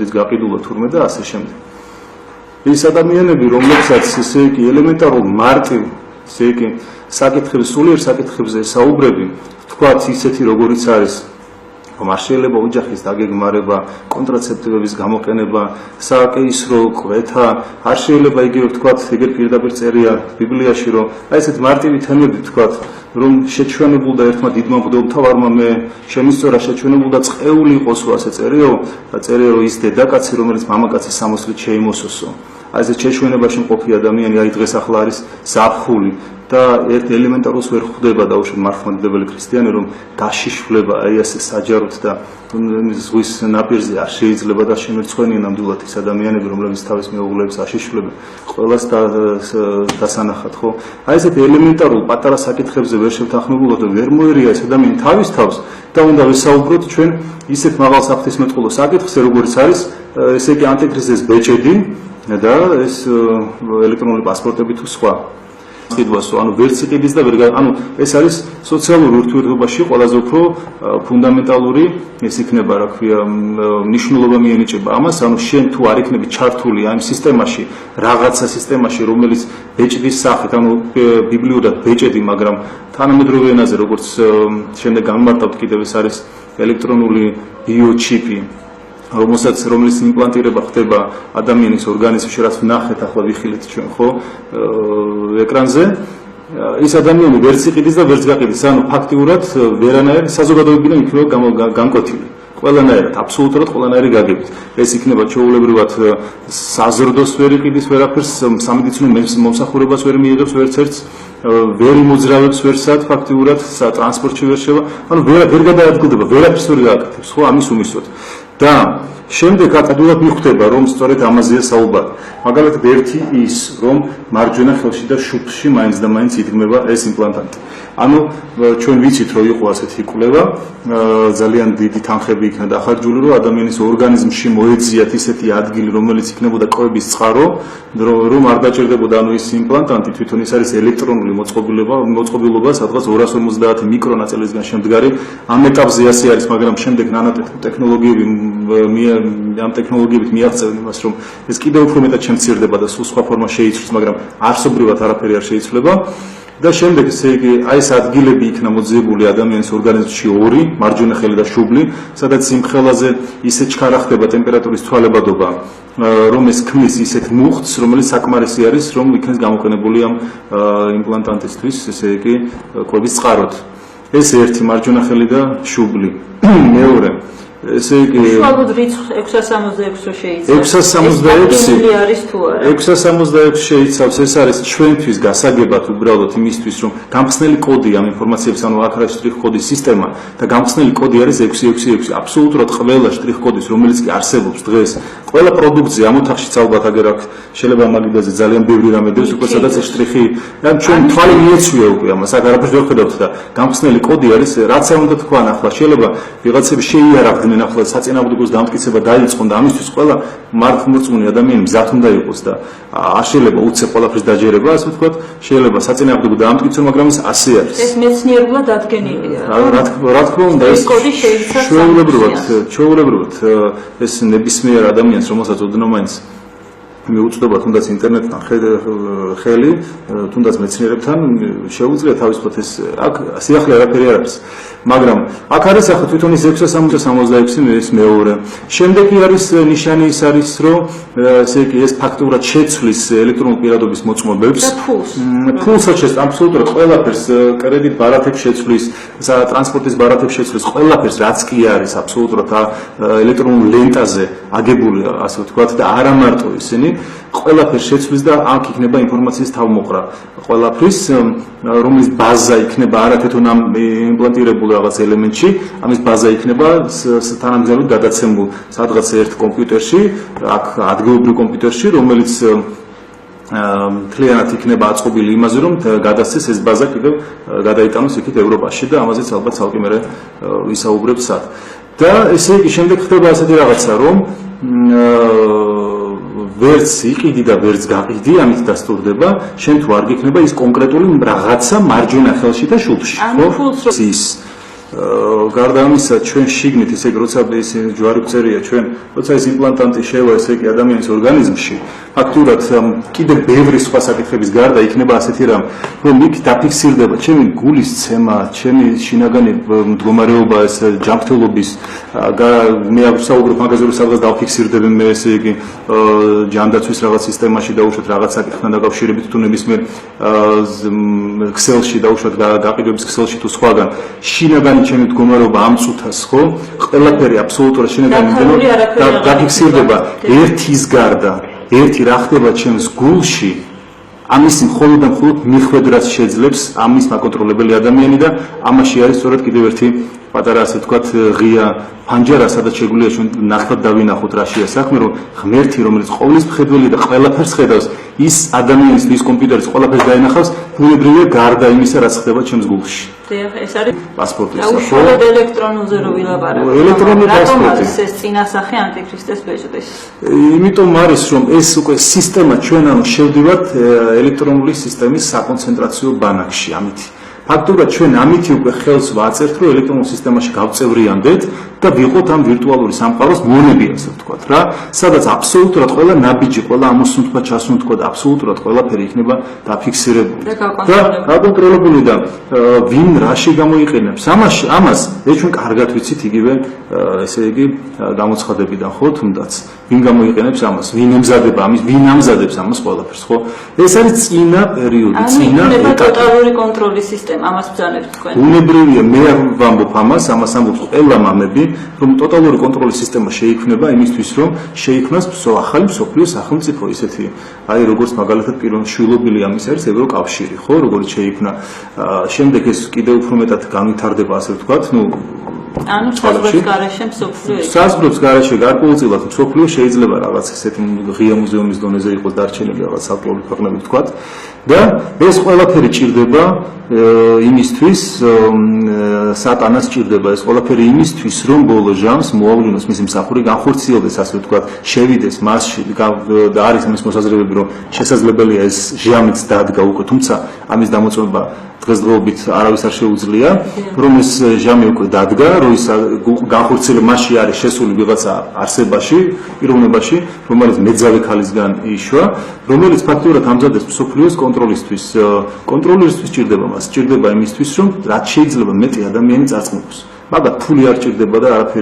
მოდის გაყიდულა თურმე და ასე შემდეგ. ის ადამიანები, რომლებსაც ესე იგი ელემენტარულ მარტივ, ესე იგი საკითხებს, სულიერ საკითხებზე საუბრები, თქვათ ისეთი როგორიც არის არ შეიძლება ოჯახის დაგეგმარება, კონტრაცეპტივების გამოყენება, საკეისრო კვეთა, არ შეიძლება იგივე ვთქვათ, ეგერ პირდაპირ წერია ბიბლიაში, რომ აი ესეთ მარტივი თემები ვთქვათ, რომ შეჩვენებულ და ერთმა დიდმა მღვდელმთავარმა მე შემისწორა შეჩვენებულ და წყეული იყოს, რომ ასე წერია, რომ ის დედაკაცი, რომელიც მამაკაცის სამოსლით შეიმოსოსო. აი ეს შეჩვენებაში მყოფი ადამიანი, აი დღეს ახლა არის ზაფხული და ერთ ელემენტარულს ვერ ხვდება დაუშვათ მართლმადიდებელი ქრისტიანი, რომ გაშიშვლება აი ასე საჯაროდ და ზღვის ნაპირზე არ შეიძლება და შემერცხვენია ნამდვილად ის ადამიანები, რომლებიც თავის მეუღლეებს აშიშვლებენ, ყველას დასანახად, ხო? აი ესეთ ელემენტარულ პატარა საკითხებზე ვერ შევთანხმებულოთ და ვერ მოერია ეს ადამიანი თავის თავს და უნდა ვისაუბროთ ჩვენ ისეთ მაღალ საფრთხისმეტყველო საკითხზე, როგორც არის ესე იგი ანტიკრიზის ბეჭედი და ეს ელექტრონული პასპორტები თუ სხვა. ანუ ვერც იყიდის და ვერ ანუ ეს არის სოციალურ ურთიერთობაში ყველაზე უფრო ფუნდამენტალური ეს იქნება რა ქვია მნიშვნელობა მიენიჭება ამას ანუ შენ თუ არ იქნები ჩართული ამ სისტემაში რაღაცა სისტემაში რომელიც ბეჭდის სახით ანუ ბიბლიურად ბეჭედი მაგრამ თანამედროვე ენაზე როგორც შემდეგ გამმარტავთ კიდევ ეს არის ელექტრონული ბიოჩიპი რომელიც იმპლანტირება ხდება ადამიანის ორგანიზმში, რაც ვნახეთ ახლა ვიხილეთ ჩვენ ხო ეკრანზე. ის ადამიანი ვერც იყიდის და ვერც გაყიდის, ანუ ფაქტიურად ვერანაირ საზოგადოებიდან იქნება განკვეთილი. ყველანაირად, აბსოლუტურად ყველანაირი გაგებით. ეს იქნება ჩვეულებრივად საზრდოს ვერ იყიდის ვერაფერს, სამედიცინო მომსახურებას ვერ მიიღებს ვერც ერთს, ვერ მოძრავებს ვერსად ფაქტიურად ტრანსპორტში ვერ შევა, ანუ ვერ გადაადგილდება, ვერაფერს ვერ გააკეთებს, ხო ამის უმისვოდ. და შემდეგ აკადულად მიხვდება რომ სწორედ ამაზეა საუბარი. მაგალითად ერთი ის რომ მარჯვენა ხელში და შუბლში მაინც და მაინც იდგმება ეს იმპლანტანტი. ანუ ჩვენ ვიცით რომ იყო ასეთი კვლევა, ძალიან დიდი თანხები იქნა დახარჯული რომ ადამიანის ორგანიზმში მოეძიათ ისეთი ადგილი რომელიც იქნებოდა კვების წყარო, რომ არ დაჭერდებოდა ანუ ის იმპლანტანტი თვითონ ის არის ელექტრონული მოწყობილობა, სადღაც 250 მიკრონაწილისგან შემდგარი. ამ ეტაპზე ასე არის, მაგრამ შემდეგ ნანოტექნოლოგიები ამ ტექნოლოგიებით მიაღწევენ იმას, რომ ეს კიდევ უფრო მეტად შემცირდება და სულ სხვა ფორმა შეიცვლის, მაგრამ არსობრივად არაფერი არ შეიცვლება. და შემდეგ ესე იგი აი ეს ადგილები იქნა მოძიებული ადამიანის ორგანიზმში ორი, მარჯვენა ხელი და შუბლი, სადაც სიმხელაზე ისე ჩქარა ხდება ტემპერატურის ცვალებადობა, რომ ეს ქმნის ისეთ მუხტს, რომელიც საკმარისი არის, რომ იქნეს გამოყენებული ამ იმპლანტანტისთვის, ესე იგი კვების წყაროდ. ეს ერთი მარჯვენა ხელი და შუბლი. მეორე ესე იგი უშუალოდ რიცხვ 666 შეიცავს 666 არის თუ არა 666 შეიცავს ეს არის ჩვენთვის გასაგებად უბრალოდ იმისთვის რომ გამხსნელი კოდი ამ ინფორმაციების ანუ აქ არის შტრიხ კოდის სისტემა და გამხსნელი კოდი არის 666 აბსოლუტურად ყველა შტრიხ კოდის რომელიც კი არსებობს დღეს ყველა პროდუქტზე ამ ოთახშიც ალბათ აგერ აქ შეიძლება მაგიდაზე ძალიან ბევრი რამე დევს უკვე სადაც შტრიხი ან ჩვენ თვალი მიეცვია უკვე ამას აქ არაფერს ვერ ხედავთ და გამხსნელი კოდი არის რაც არ უნდა თქვა ახლა შეიძლება ვიღაცები შეიარაღდნენ ახლა საწინააღმდეგოს დამტკიცება დაიწყონ და ამისთვის ყველა მართლმორწმუნე ადამიანი მზად უნდა იყოს და არ შეიძლება უცებ ყველაფრის დაჯერება ასე ვთქვათ შეიძლება საწინააღმდეგო დამტკიცონ მაგრამ ეს ასე არის ეს მეცნიერულად დადგენილია რა თქმა უნდა ეს კოდი შეიცავს ჩვეულებრივად ეს ნებისმიერ ადამიანს რომელსაც ოდნავ მაინც მიუწვდება თუნდაც ინტერნეტთან ხელი თუნდაც მეცნიერებთან შეუძლია თავისუფლად ეს აქ სიახლე არაფერი არ არის მაგრამ აქ არის ახლა თვითონ ის 666 ეს მეორე შემდეგი არის ნიშანი ის არის რომ ესე იგი ეს ფაქტურად შეცვლის ელექტრონულ პირადობის მოწმობებს ფულსაც შეცვლის აბსოლუტურად ყველაფერს კრედიტ ბარათებს შეცვლის ტრანსპორტის ბარათებს შეცვლის ყველაფერს რაც კი არის აბსოლუტურად ელექტრონულ ლენტაზე აგებული ასე ვთქვათ და არა მარტო ისინი ყველაფერს შეცვლის და აქ იქნება ინფორმაციის თავმოყრა ყველაფრის რომლის ბაზა იქნება არა თვითონ ამ იმპლანტირებულ რაღაც ელემენტში ამის ბაზა იქნება თანამგზავრად გადაცემულ სადღაც ერთ კომპიუტერში აქ ადგილობრივ კომპიუტერში რომელიც მთლიანად იქნება აწყობილი იმაზე რომ გადასცეს ეს ბაზა კიდევ გადაიტანოს იქით ევროპაში და ამაზეც ალბათ ცალკე მე ვისაუბრებ სად და ესე იგი შემდეგ ხდება ასეთი რაღაცა რომ ვერც იყიდი და ვერც გაყიდი, ამით დასტურდება, შენ თუ არ გიქნება ის კონკრეტული რაღაცა მარჯვენა ხელში და შუბლში, ხო? ის გარდა ამისა, ჩვენ შიგნით ისე როცა ეს ჯვარი წერია ჩვენ, როცა ეს იმპლანტანტი შევა ესე კი ადამიანის ორგანიზმში, ფაქტურად კიდევ ბევრი სხვა საკითხების გარდა იქნება ასეთი რამ, რომ იქ დაფიქსირდება ჩემი გულის ცემა, ჩემი შინაგანი მდგომარეობა, ეს ჯანმრთელობის, მე ვსაუბრობ მაგაზე, რომ სადღაც დავფიქსირდები მე ესე იგი ჯანდაცვის რაღაც სისტემაში დაუშვათ რაღაც საკითხთან დაკავშირებით თუ ნებისმიერ ქსელში დაუშვათ გაყიდვების ქსელში თუ სხვაგან შინაგანი ჩემი მდგომარეობა ამ წუთას ხო ყველაფერი აბსოლუტურად შინაგანი დაფიქსირდება ერთის გარდა ერთი რა ხდება ჩემს გულში ამის მხოლოდ და მხოლოდ მიხვედრას შეძლებს ამის მაკონტროლებელი ადამიანი და ამაში არის სწორედ კიდევ ერთი პატარა ასე ვთქვათ ღია ფანჯარა სადაც შეგვიძლია ჩვენ ნახოთ დავინახოთ რა შეა საქმე რომ ღმერთი რომელიც ყოვლის მხედველი და ყველაფერს ხედავს ის ადამიანის ის კომპიუტერის ყველაფერს დაინახავს ბუნებრივია გარდა იმისა რაც ხდება ჩემს გულში ეს არის პასპორტის უშუალოდ ელექტრონულზე რო ვილაპარაკო ელექტრონული პასპორტი ეს წინასახე ანტიქრისტეს ბეჭდის იმიტომ არის რომ ეს უკვე სისტემა ჩვენ ანუ შევდივართ ელექტრონული სისტემის საკონცენტრაციო ბანაკში ამით ფაქტობრივად ჩვენ ამით უკვე ხელს ვაწერთ რომ ელექტრონულ სისტემაში გავწევრიანდეთ და ვიყოთ ამ ვირტუალური სამყაროს მონები ასე ვთქვათ რა სადაც აბსოლუტურად ყველა ნაბიჯი ყველა ამოსუნთქვა ჩასუნთქვა და აბსოლუტურად ყველაფერი იქნება დაფიქსირებული და გაკონტროლებული და ვინ რაში გამოიყენებს ამას ეს ჩვენ კარგად ვიცით იგივე ესე იგი გამოცხადებიდან ხო თუნდაც ვინ გამოიყენებს ამას ვინ ემზადება ამის ვინ ამზადებს ამას ყველაფერს ხო ეს არის წინა პერიოდი წინა ტოტალური კონტროლის სისტემა ამას ბრძანებთ თქვენ ბუნებრივია მე ვამბობ ამას ამბობს ყველა მამები რომ ტოტალური კონტროლის სისტემა შეიქმნება იმისთვის რომ შეიქმნას ახალი მსოფლიო სახელმწიფო ისეთი აი როგორც მაგალითად პირველშვილობილი ამის არის ევროკავშირი ხო როგორც შეიქმნა შემდეგ ეს კიდევ უფრო მეტად განვითარდება ასე ვთქვათ ანუ საზღვრებს გარეშე მსოფლიო საზღვრებს გარეშე გარკვეულწილად მსოფლიო შეიძლება რაღაც ესეთი ღია მუზეუმის დონეზე იყოს დარჩენილი რაღაც საფლავი ქვეყნები ვთქვათ და ეს ყველაფერი ჭირდება იმისთვის სატანას ჭირდება ეს ყველაფერი იმისთვის რომ ბოლო ჟამს მოავლინოს მისი მსახური განხორციელდეს ასე ვთქვათ შევიდეს მასში და არის ამის მოსაზრებები რომ შესაძლებელია ეს ჟამიც დადგა უკვე თუმცა ამის დამოწმება დღესდღეობით არავის არ შეუძლია რომ ეს ჟამი უკვე დადგა რომ ის განხორციელება მასში არის შესული ვიღაცა არსებაში პიროვნებაში რომელიც მეძავე ქალისგან იშვა რომელიც ფაქტობრივად ამზადებს მსოფლიოს კონტროლისთვის ჭირდება მას ჭირდება იმისთვის რომ რაც შეიძლება მეტი ადამიანი წარწმუნოს მაგრამ ფული არ ჭირდება და არაფერი